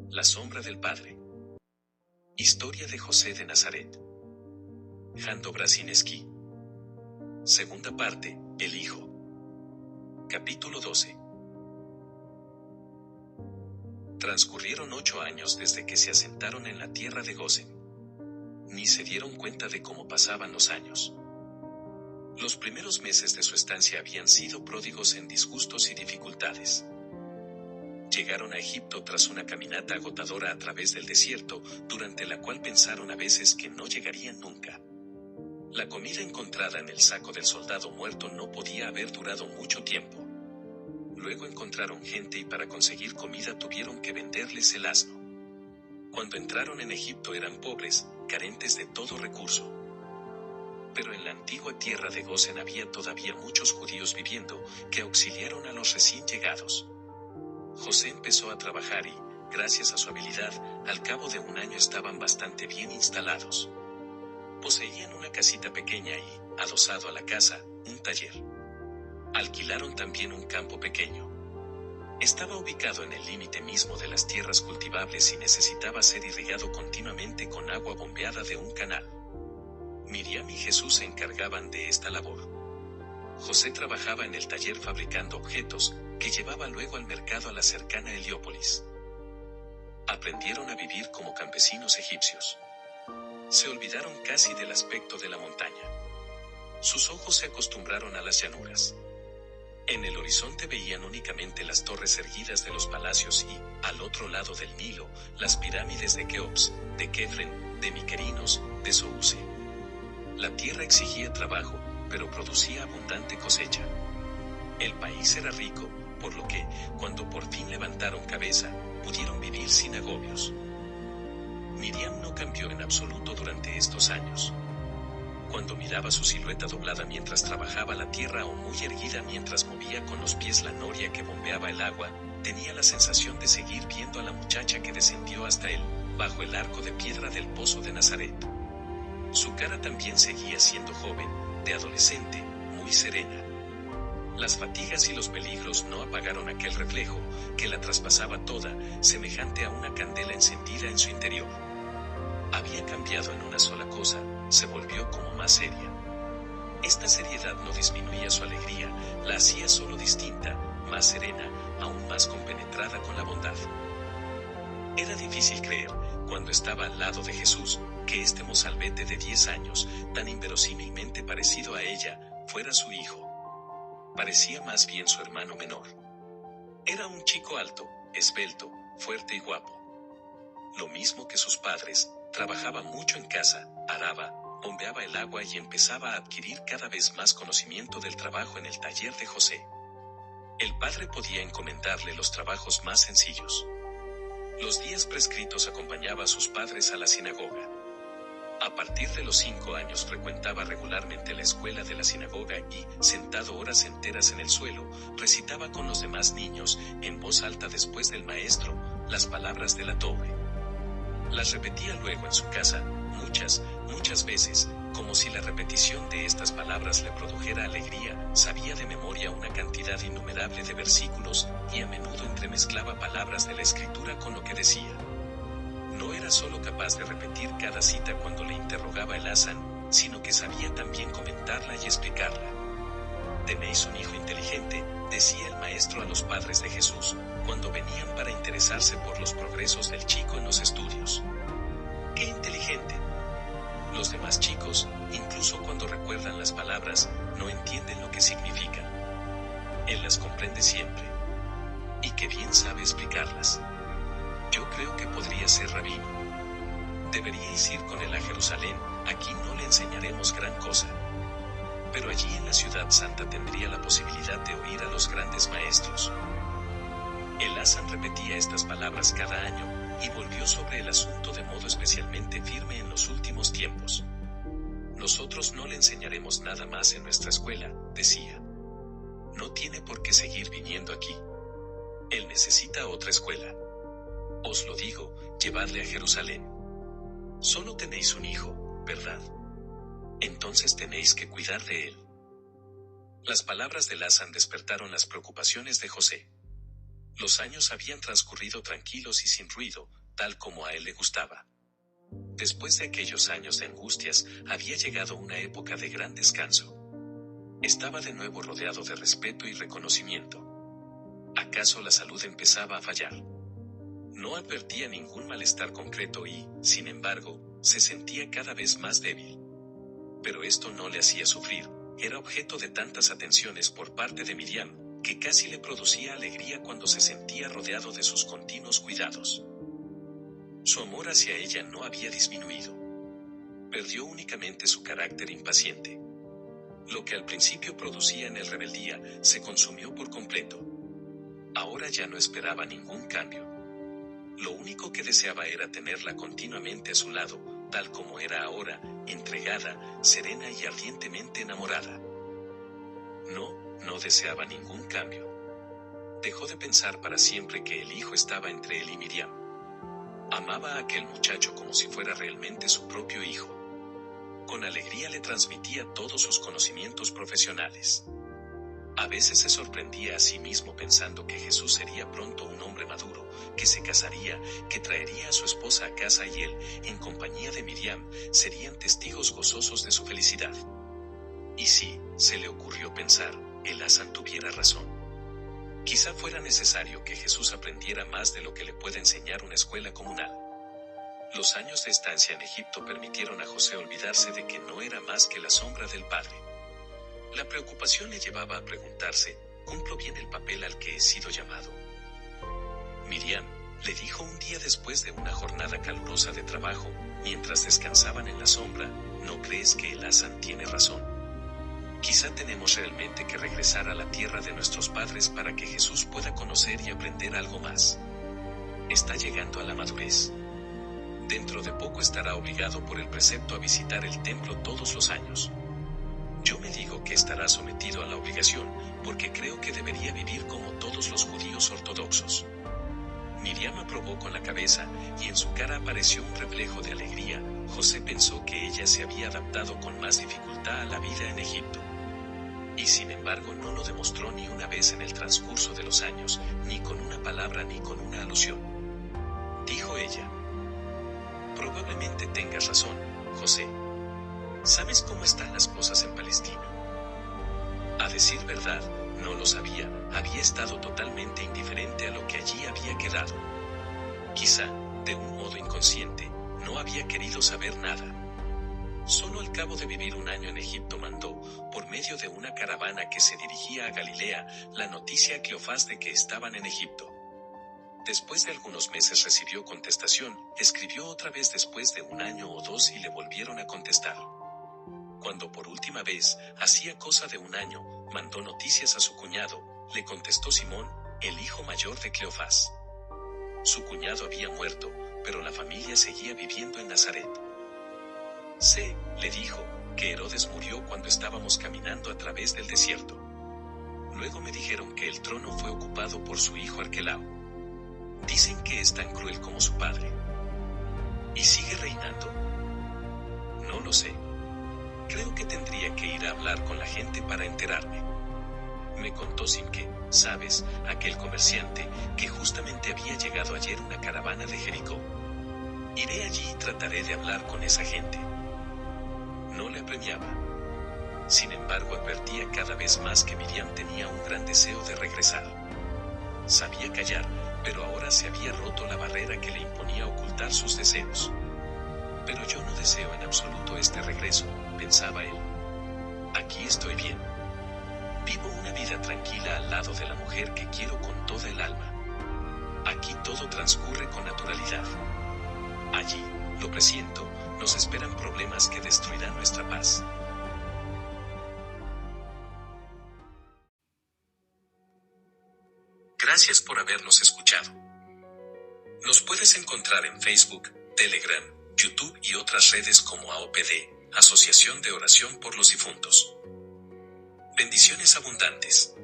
La sombra del Padre. Historia de José de Nazaret. Jan Dobrazinski. Segunda parte, el Hijo. Capítulo 12. Transcurrieron 8 años desde que se asentaron en la tierra de Gosén. Ni se dieron cuenta de cómo pasaban los años. Los primeros meses de su estancia habían sido pródigos en disgustos y dificultades. Llegaron a Egipto tras una caminata agotadora a través del desierto, durante la cual pensaron a veces que no llegarían nunca. La comida encontrada en el saco del soldado muerto no podía haber durado mucho tiempo. Luego encontraron gente y para conseguir comida tuvieron que venderles el asno. Cuando entraron en Egipto eran pobres, carentes de todo recurso. Pero en la antigua tierra de Gosén había todavía muchos judíos viviendo, que auxiliaron a los recién llegados. José empezó a trabajar y, gracias a su habilidad, al cabo de 1 año estaban bastante bien instalados. Poseían una casita pequeña y, adosado a la casa, un taller. Alquilaron también un campo pequeño. Estaba ubicado en el límite mismo de las tierras cultivables y necesitaba ser irrigado continuamente con agua bombeada de un canal. Miriam y Jesús se encargaban de esta labor. José trabajaba en el taller fabricando objetos, que llevaba luego al mercado a la cercana Heliópolis. Aprendieron a vivir como campesinos egipcios. Se olvidaron casi del aspecto de la montaña. Sus ojos se acostumbraron a las llanuras. En el horizonte veían únicamente las torres erguidas de los palacios y, al otro lado del Nilo, las pirámides de Keops, de Kefren, de Miquerinos, de Souse. La tierra exigía trabajo, pero producía abundante cosecha. El país era rico, por lo que, cuando por fin levantaron cabeza, pudieron vivir sin agobios. Miriam no cambió en absoluto durante estos años. Cuando miraba su silueta doblada mientras trabajaba la tierra o muy erguida mientras movía con los pies la noria que bombeaba el agua, tenía la sensación de seguir viendo a la muchacha que descendió hasta él, bajo el arco de piedra del pozo de Nazaret. Su cara también seguía siendo joven, de adolescente, muy serena. Las fatigas y los peligros no apagaron aquel reflejo, que la traspasaba toda, semejante a una candela encendida en su interior. Había cambiado en una sola cosa, se volvió como más seria. Esta seriedad no disminuía su alegría, la hacía solo distinta, más serena, aún más compenetrada con la bondad. Era difícil creer, cuando estaba al lado de Jesús, que este mozalbete de 10 años, tan inverosímilmente parecido a ella, fuera su hijo. Parecía más bien su hermano menor. Era un chico alto, esbelto, fuerte y guapo. Lo mismo que sus padres, trabajaba mucho en casa, araba, bombeaba el agua y empezaba a adquirir cada vez más conocimiento del trabajo en el taller de José. El padre podía encomendarle los trabajos más sencillos. Los días prescritos acompañaba a sus padres a la sinagoga. A partir de los 5 años frecuentaba regularmente la escuela de la sinagoga y, sentado horas enteras en el suelo, recitaba con los demás niños, en voz alta después del maestro, las palabras de la Torá. Las repetía luego en su casa, muchas veces, como si la repetición de estas palabras le produjera alegría. Sabía de memoria una cantidad innumerable de versículos, y a menudo entremezclaba palabras de la Escritura con lo que decía. No era solo capaz de repetir cada cita cuando le interrogaba el Hasán, sino que sabía también comentarla y explicarla. «Tenéis un hijo inteligente», decía el maestro a los padres de Jesús, cuando venían para interesarse por los progresos del chico en los estudios. «¡Qué inteligente!». Los demás chicos, incluso cuando recuerdan las palabras, no entienden lo que significan. Él las comprende siempre. Y qué bien sabe explicarlas. Yo creo que podría ser rabino. Deberíais ir con él a Jerusalén, aquí no le enseñaremos gran cosa. Pero allí en la ciudad santa tendría la posibilidad de oír a los grandes maestros. El Hasán repetía estas palabras cada año, y volvió sobre el asunto de modo especialmente firme en los últimos tiempos. Nosotros no le enseñaremos nada más en nuestra escuela, decía. No tiene por qué seguir viniendo aquí. Él necesita otra escuela. Os lo digo, llevadle a Jerusalén. Solo tenéis un hijo, ¿verdad? Entonces tenéis que cuidar de él. Las palabras de Hasán despertaron las preocupaciones de José. Los años habían transcurrido tranquilos y sin ruido, tal como a él le gustaba. Después de aquellos años de angustias, había llegado una época de gran descanso. Estaba de nuevo rodeado de respeto y reconocimiento. ¿Acaso la salud empezaba a fallar? No advertía ningún malestar concreto y, sin embargo, se sentía cada vez más débil. Pero esto no le hacía sufrir, era objeto de tantas atenciones por parte de Miriam, que casi le producía alegría cuando se sentía rodeado de sus continuos cuidados. Su amor hacia ella no había disminuido. Perdió únicamente su carácter impaciente. Lo que al principio producía en él rebeldía, se consumió por completo. Ahora ya no esperaba ningún cambio. Lo único que deseaba era tenerla continuamente a su lado, tal como era ahora, entregada, serena y ardientemente enamorada. No deseaba ningún cambio. Dejó de pensar para siempre que el hijo estaba entre él y Miriam. Amaba a aquel muchacho como si fuera realmente su propio hijo. Con alegría le transmitía todos sus conocimientos profesionales. A veces se sorprendía a sí mismo pensando que Jesús sería pronto un hombre maduro, que se casaría, que traería a su esposa a casa y él, en compañía de Miriam, serían testigos gozosos de su felicidad. Y sí, se le ocurrió pensar, el Hasan tuviera razón. Quizá fuera necesario que Jesús aprendiera más de lo que le puede enseñar una escuela comunal. Los años de estancia en Egipto permitieron a José olvidarse de que no era más que la sombra del padre. La preocupación le llevaba a preguntarse, ¿cumplo bien el papel al que he sido llamado? Miriam, le dijo un día después de una jornada calurosa de trabajo, mientras descansaban en la sombra, ¿no crees que el Hasan tiene razón? Quizá tenemos realmente que regresar a la tierra de nuestros padres para que Jesús pueda conocer y aprender algo más. Está llegando a la madurez. Dentro de poco estará obligado por el precepto a visitar el templo todos los años. Yo me digo que estará sometido a la obligación, porque creo que debería vivir como todos los judíos ortodoxos. Miriam aprobó con la cabeza, y en su cara apareció un reflejo de alegría. José pensó que ella se había adaptado con más dificultad a la vida en Egipto. Y sin embargo no lo demostró ni una vez en el transcurso de los años, ni con una palabra ni con una alusión. Dijo ella: probablemente tengas razón, José. ¿Sabes cómo están las cosas en Palestina? A decir verdad, no lo sabía, había estado totalmente indiferente a lo que allí había quedado. Quizá, de un modo inconsciente, no había querido saber nada. Solo al cabo de vivir un año en Egipto mandó, por medio de una caravana que se dirigía a Galilea, la noticia a Cleofás de que estaban en Egipto. Después de algunos meses recibió contestación, escribió otra vez después de un año o dos y le volvieron a contestar. Cuando por última vez, hacía cosa de un año, mandó noticias a su cuñado, le contestó Simón, el hijo mayor de Cleofás. Su cuñado había muerto, pero la familia seguía viviendo en Nazaret. Sé, le dijo, que Herodes murió cuando estábamos caminando a través del desierto. Luego me dijeron que el trono fue ocupado por su hijo Arquelao. Dicen que es tan cruel como su padre. ¿Y sigue reinando? No lo sé. Creo que tendría que ir a hablar con la gente para enterarme. Me contó sin que, sabes, aquel comerciante, que justamente había llegado ayer una caravana de Jericó. Iré allí y trataré de hablar con esa gente. No le apremiaba. Sin embargo, advertía cada vez más que Miriam tenía un gran deseo de regresar. Sabía callar, pero ahora se había roto la barrera que le imponía ocultar sus deseos. Pero yo no deseo en absoluto este regreso, pensaba él. Aquí estoy bien. Vivo una vida tranquila al lado de la mujer que quiero con toda el alma. Aquí todo transcurre con naturalidad. Allí, lo presiento, nos esperan problemas que destruirán nuestra paz. Gracias por habernos escuchado. Nos puedes encontrar en Facebook, Telegram, YouTube y otras redes como AOPD, Asociación de Oración por los Difuntos. Bendiciones abundantes.